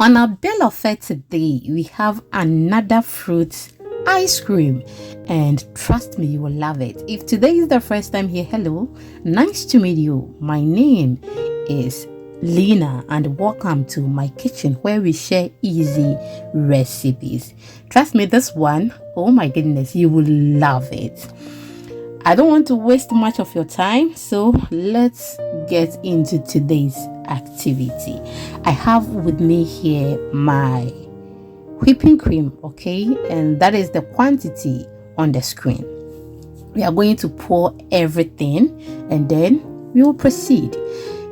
On our bill of fare today, we have another fruit ice cream, and trust me, you will love it. If today is the first time here, hello, nice to meet you. My name is Lena and welcome to my kitchen where we share easy recipes. Trust me, this one, oh my goodness, you will love it. I don't want to waste much of your time, so let's get into today's activity. I have with me here my whipping cream, okay, and that is the quantity on the screen. We are going to pour everything and then we will proceed.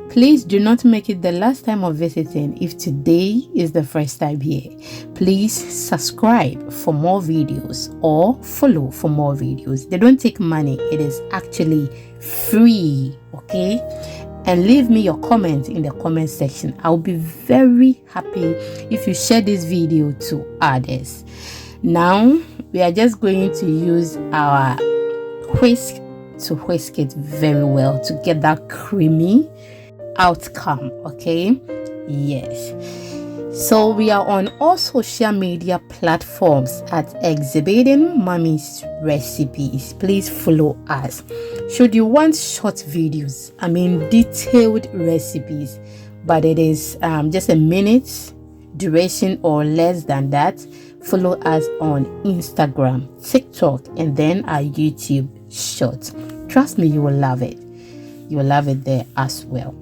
Please do not make it the last time of visiting. If today is the first time here, please subscribe for more videos or follow for more videos. They don't take money. It is actually free, okay? And leave me your comment in the comment section. I'll be very happy if you share this video to others. Now, we are just going to use our whisk to whisk it very well to get that creamy outcome, okay? Yes. So we are on all social media platforms at Exhibiting Mommy's Recipes. Please follow us. Should you want short videos, detailed recipes, but it is just a minute duration or less than that, follow us on Instagram, TikTok, and then our YouTube shorts. Trust me, you will love it. You will love it there as well.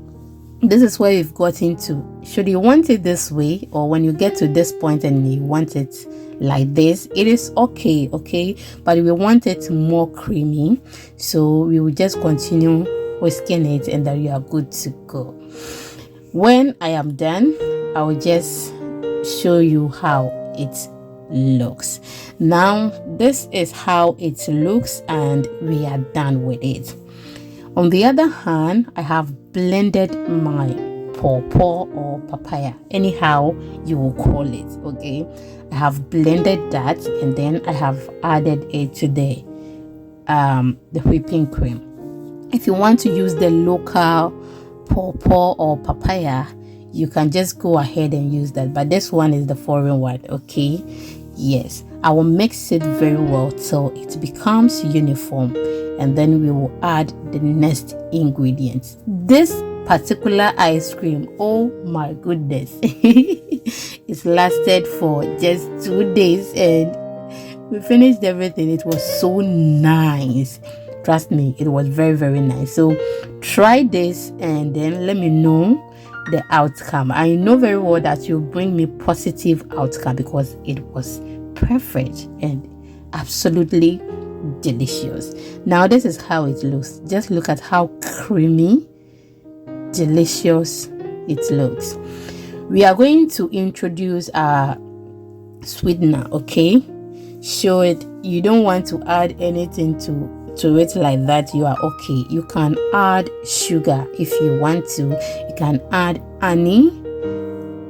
This is where we've got into. Should you want it this way, or when you get to this point and you want it like this, it is okay, but we want it more creamy, so we will just continue whisking it and then you are good to go. When I am done, I will just show you how it looks. Now this is how it looks and we are done with it. On the other hand, I have blended my pawpaw or papaya, anyhow you will call it, okay? I have blended that and then I have added it to the whipping cream. If you want to use the local pawpaw or papaya, you can just go ahead and use that, but this one is the foreign one, okay? Yes, I will mix it very well till it becomes uniform, and then we will add the next ingredients. This particular ice cream, oh my goodness, it's lasted for just 2 days and we finished everything. It was so nice. Trust me, it was very, very nice. So try this and then let me know the outcome. I know very well that you'll bring me positive outcome because it was perfect and absolutely delicious. Now this is how it looks. Just look at how creamy, delicious it looks. We are going to introduce our sweetener, okay? Show it. You don't want to add anything to it like that, you are okay. You can add sugar if you want to. You can add honey,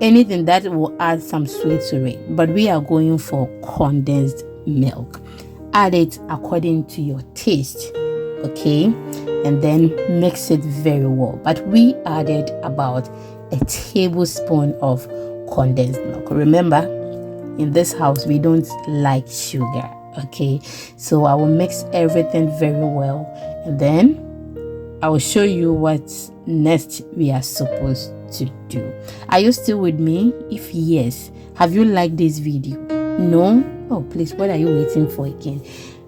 anything that will add some sweet to it, but we are going for condensed milk. Add it according to your taste, okay? And then mix it very well. But we added about a tablespoon of condensed milk. Remember, in this house we don't like sugar, okay? So I will mix everything very well and then I will show you what next we are supposed to do. Are you still with me? If yes, have you liked this video? No? Oh please, what are you waiting for again?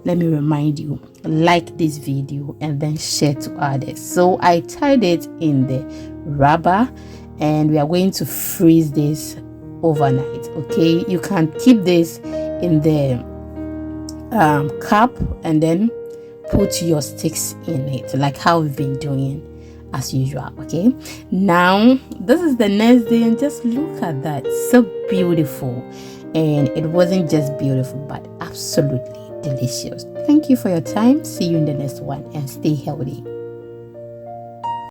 Let me remind you, like this video and then share to others. So I tied it in the rubber and we are going to freeze this overnight, okay? You can keep this in the cup and then put your sticks in it like how we've been doing as usual, okay? Now this is the next day and just look at that, so beautiful. And it wasn't just beautiful but absolutely delicious. Thank you for your time. See you in the next one and stay healthy.